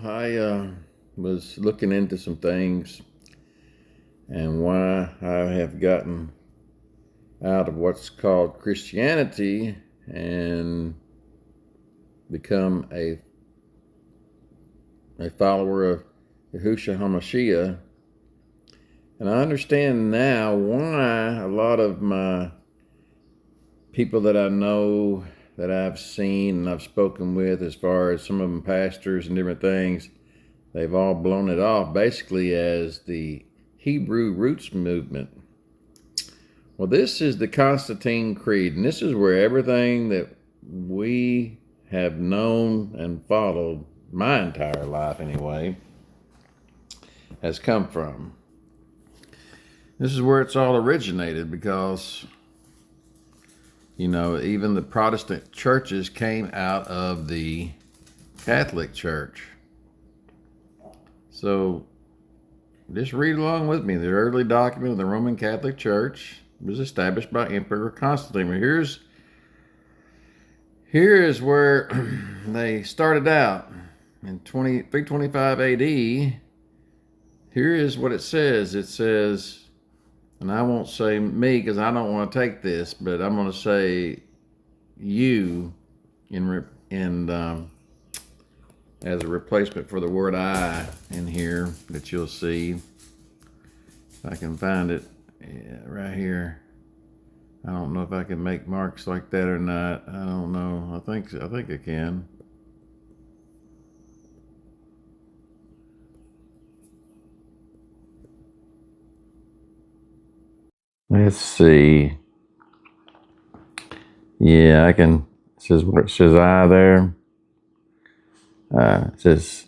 I was looking into some things and why I have gotten out of what's called Christianity and become a follower of Yahushua HaMashiach. And I understand now why a lot of my people that I know, that I've seen and I've spoken with, as far as some of them pastors and different things, they've all blown it off basically as the Hebrew roots movement. Well, this is the Constantine Creed, and this is where everything that we have known and followed, my entire life anyway, has come from. This is where it's all originated because, even the Protestant churches came out of the Catholic Church. So just read along with me. The early document of the Roman Catholic Church was established by Emperor Constantine. Here is where they started out in 325 AD. Here is what it says. It says, and I won't say me because I don't want to take this, but I'm going to say you as a replacement for the word I in here that you'll see. If I can find it, right here. I don't know if I can make marks like that or not. I don't know. I think I can. Let's see. Yeah, I can. It says I there. It says,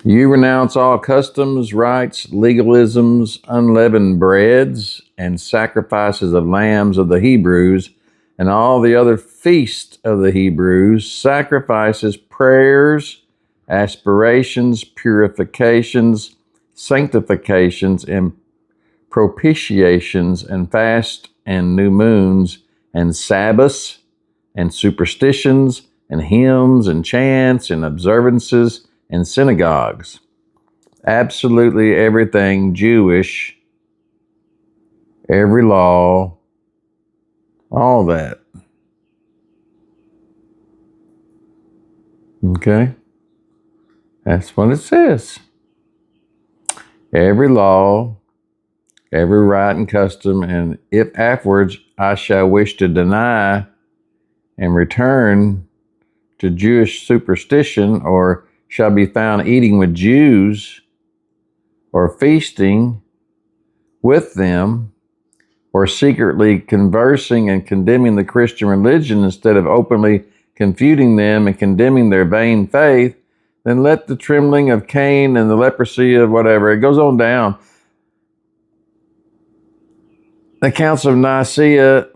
you renounce all customs, rites, legalisms, unleavened breads, and sacrifices of lambs of the Hebrews, and all the other feasts of the Hebrews, sacrifices, prayers, aspirations, purifications, sanctifications, and propitiations, and fast and new moons, and Sabbaths, and superstitions, and hymns, and chants, and observances, and synagogues. Absolutely everything Jewish, every law, all that. Okay? That's what it says. Every law, every rite and custom, and if afterwards I shall wish to deny and return to Jewish superstition, or shall be found eating with Jews, or feasting with them, or secretly conversing and condemning the Christian religion instead of openly confuting them and condemning their vain faith, then let the trembling of Cain and the leprosy of whatever, it goes on down. The Council of Nicaea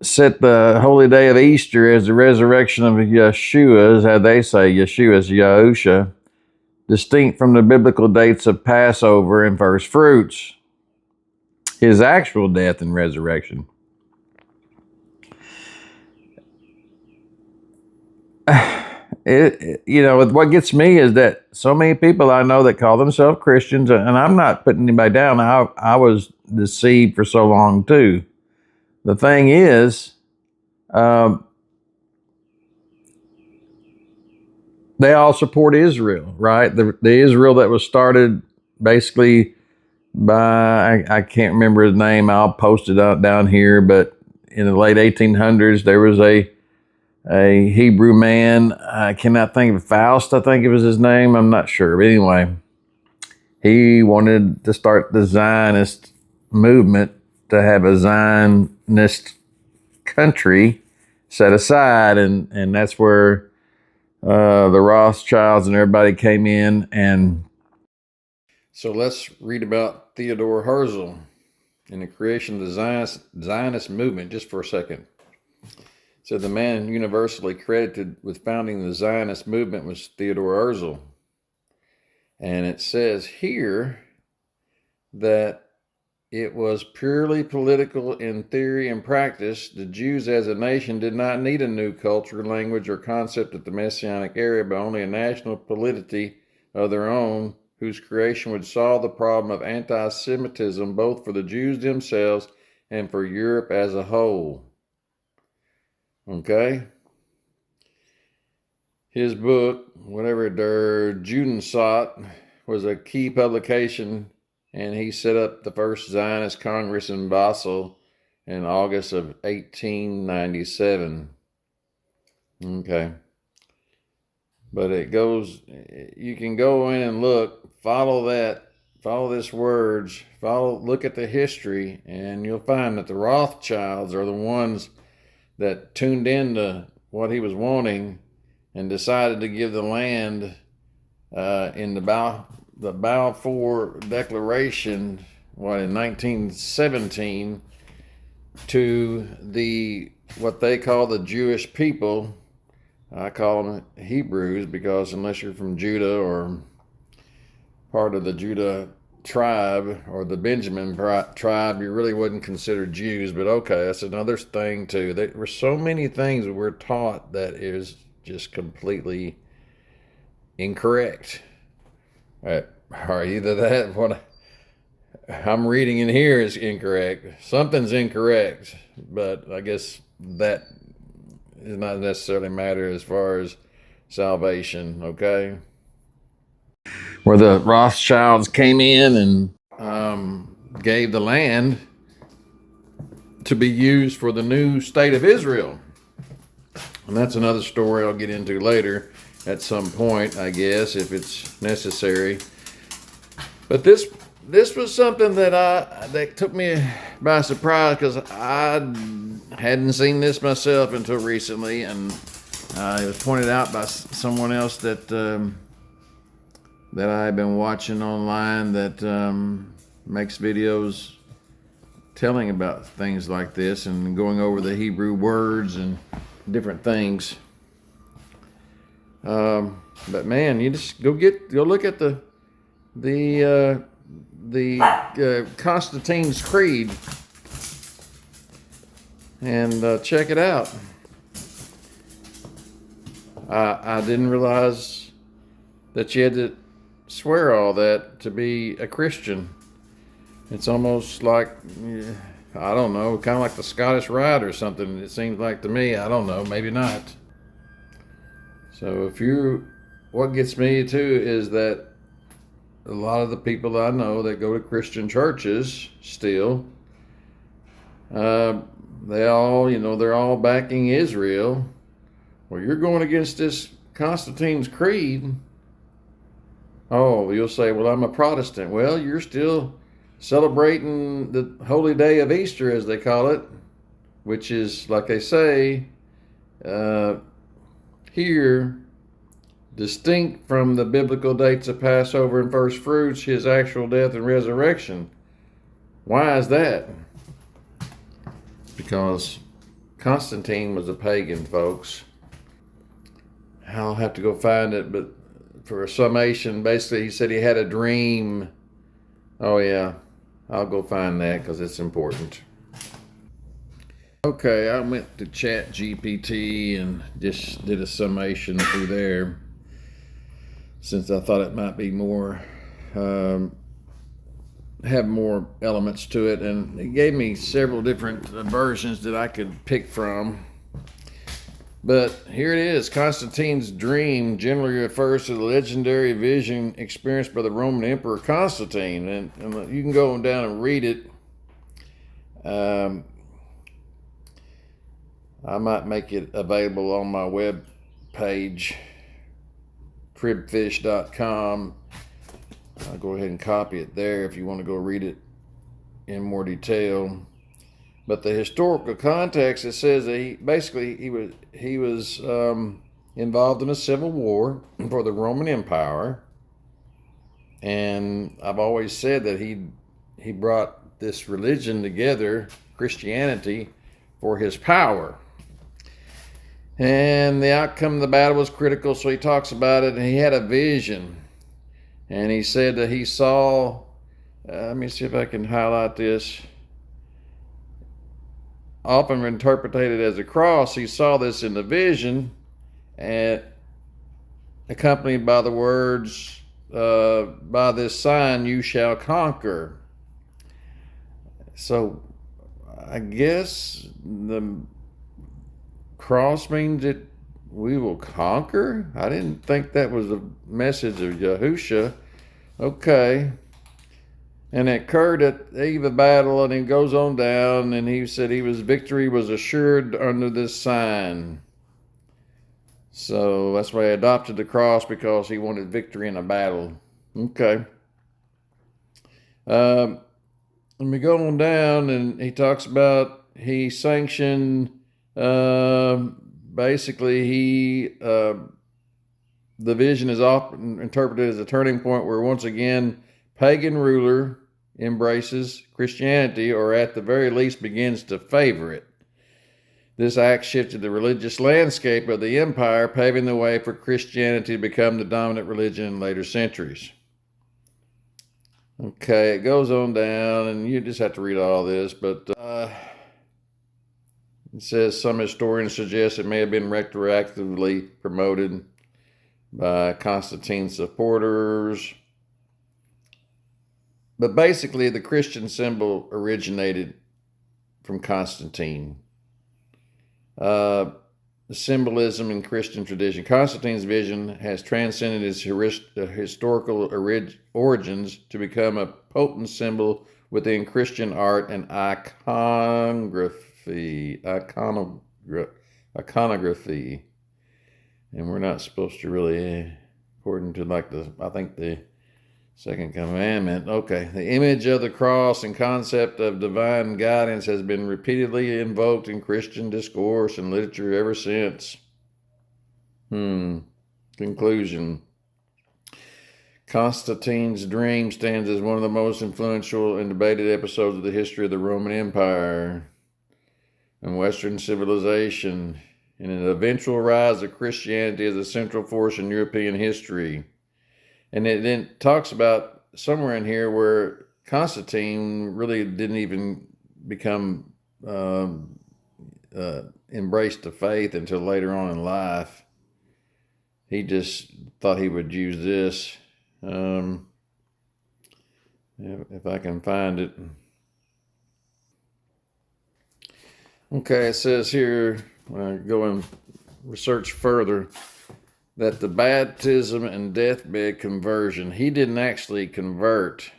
set the holy day of Easter as the resurrection of Yeshua, as how they say Yeshua's Yahusha, distinct from the biblical dates of Passover and first fruits, his actual death and resurrection. What gets me is that so many people I know that call themselves Christians, and I'm not putting anybody down. I was deceived for so long too. The thing is, they all support Israel, right? The Israel that was started basically by, I can't remember his name. I'll post it out down here. But in the late 1800s, there was a Hebrew man. I cannot think of Faust, I think it was his name. I'm not sure. But anyway, he wanted to start the Zionist movement, to have a Zionist country set aside. And that's where the Rothschilds and everybody came in. And so let's read about Theodore Herzl and the creation of the Zionist movement just for a second. So the man universally credited with founding the Zionist movement was Theodore Herzl. And it says here that it was purely political in theory and practice. The Jews as a nation did not need a new culture, language, or concept of the Messianic era, but only a national polity of their own, whose creation would solve the problem of anti-Semitism both for the Jews themselves and for Europe as a whole. Okay? His book, whatever, Der Judenstaat, was a key publication, and he set up the first Zionist Congress in Basel in August of 1897. Okay. But it goes, you can go in and look, follow this words, look at the history, and you'll find that the Rothschilds are the ones that tuned into what he was wanting and decided to give the land in the Balfour Declaration, in 1917, to what they call the Jewish people. I call them Hebrews because unless you're from Judah or part of the Judah tribe or the Benjamin tribe, you really wouldn't consider Jews. But okay, that's another thing too. There were so many things that we're taught that is just completely incorrect. Or either that, what I'm reading in here is incorrect. Something's incorrect, but I guess that does not necessarily matter as far as salvation, okay? Where the Rothschilds came in and gave the land to be used for the new state of Israel. And that's another story I'll get into later at some point, I guess, if it's necessary. But this was something that took me by surprise because I hadn't seen this myself until recently, and it was pointed out by someone else that I've been watching online that makes videos telling about things like this and going over the Hebrew words and different things. But man, you just go look at the Constantine's Creed and check it out. I didn't realize that you had to swear all that to be a Christian. It's almost like, I don't know, kind of like the Scottish Rite or something. It seems like to me. I don't know, maybe not. So what gets me too is that a lot of the people I know that go to Christian churches still, they're all backing Israel. Well, you're going against this Constantine's Creed. Oh, you'll say, well, I'm a Protestant. Well, you're still celebrating the holy day of Easter, as they call it, which is, like they say, here, distinct from the biblical dates of Passover and first fruits, his actual death and resurrection. Why is that? Because Constantine was a pagan, folks. I'll have to go find it, but for a summation, basically he said he had a dream. Oh yeah, I'll go find that because it's important. Okay, I went to Chat GPT and just did a summation through there since I thought it might be more, have more elements to it, and it gave me several different versions that I could pick from. But here it is. Constantine's dream generally refers to the legendary vision experienced by the Roman Emperor Constantine. And you can go down and read it. I might make it available on my web page, cribfish.com. I'll go ahead and copy it there if you want to go read it in more detail. But the historical context, it says that he was involved in a civil war for the Roman Empire, and I've always said that he brought this religion together, Christianity, for his power. And the outcome of the battle was critical, so he talks about it, and he had a vision, and he said that he saw Let me see if I can highlight this. Often interpreted as a cross, he saw this in the vision, and accompanied by the words, by this sign you shall conquer. So I guess the cross means that we will conquer. I didn't think that was the message of Yahusha. Okay. And it occurred at the eve of battle, and he goes on down, and he said victory was assured under this sign. So that's why he adopted the cross, because he wanted victory in a battle. Okay. Let me go on down, and he talks about he sanctioned, basically, the vision is often interpreted as a turning point where once again pagan ruler embraces Christianity, or at the very least begins to favor it. This act shifted the religious landscape of the empire, paving the way for Christianity to become the dominant religion in later centuries. Okay, it goes on down, and you just have to read all this, but it says some historians suggest it may have been retroactively promoted by Constantine's supporters. But basically, the Christian symbol originated from Constantine. The symbolism in Christian tradition. Constantine's vision has transcended its historical origins to become a potent symbol within Christian art and iconography. And we're not supposed to really, according to the second commandment. Okay, the image of the cross and concept of divine guidance has been repeatedly invoked in Christian discourse and literature ever since. Conclusion. Constantine's dream stands as one of the most influential and debated episodes of the history of the Roman Empire and Western civilization, and an eventual rise of Christianity as a central force in European history. And it then talks about somewhere in here where Constantine really didn't even become embraced the faith until later on in life. He just thought he would use this. If I can find it. Okay, it says here, when I go and research further, that the baptism and deathbed conversion, he didn't actually convert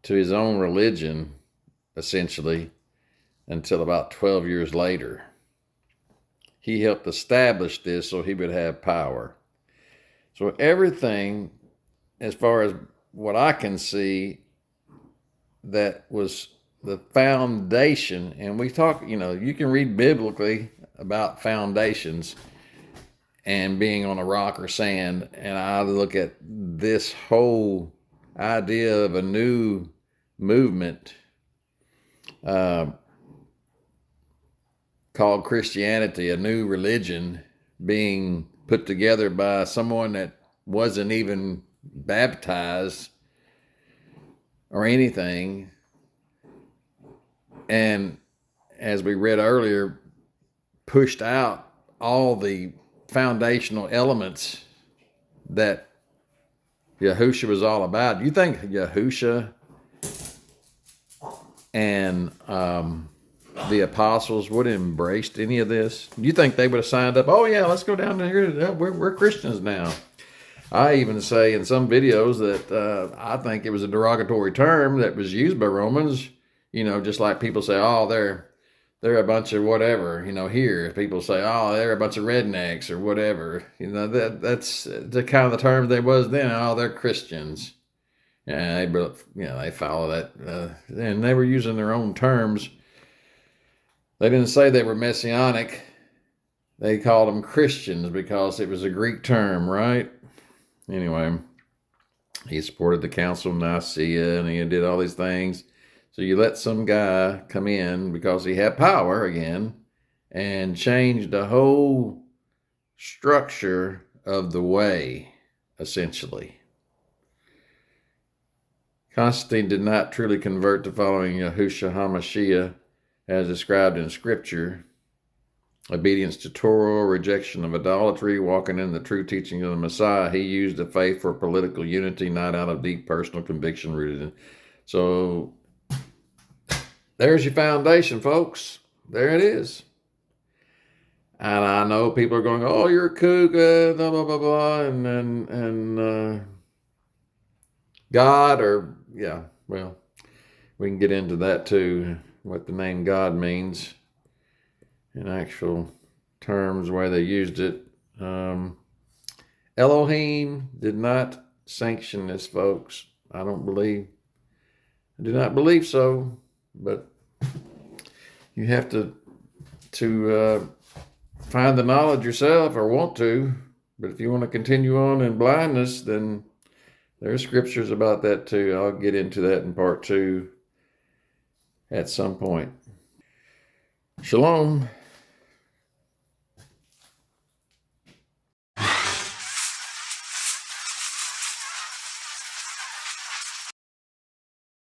to his own religion, essentially, until about 12 years later. He helped establish this so he would have power. So everything, as far as what I can see, that was the foundation, and we talk, you can read biblically about foundations and being on a rock or sand, and I look at this whole idea of a new movement called Christianity, a new religion being put together by someone that wasn't even baptized or anything, and as we read earlier, pushed out all the foundational elements that Yahusha was all about. Do you think Yahusha and the apostles would have embraced any of this? Do you think they would have signed up? Oh yeah, let's go down to here. We're Christians now. I even say in some videos that I think it was a derogatory term that was used by Romans. Just like people say, oh, they're a bunch of whatever, here. People say, oh, they're a bunch of rednecks or whatever. That's the kind of the term they was then. Oh, they're Christians. Yeah, they follow that. And they were using their own terms. They didn't say they were messianic. They called them Christians because it was a Greek term, right? Anyway, he supported the Council of Nicaea, and he did all these things. So you let some guy come in because he had power again and change the whole structure of the way, essentially. Constantine did not truly convert to following Yahushua HaMashiach as described in Scripture. Obedience to Torah, rejection of idolatry, walking in the true teaching of the Messiah. He used the faith for political unity, not out of deep personal conviction rooted in. So there's your foundation, folks. There it is. And I know people are going, "Oh, you're a kook, blah blah blah blah," and God, or yeah, well, we can get into that too. What the name God means in actual terms, the way they used it. Elohim did not sanction this, folks. I do not believe so. But you have to find the knowledge yourself, or want to. But if you want to continue on in blindness, then there's scriptures about that too. I'll get into that in part 2 at some point. Shalom.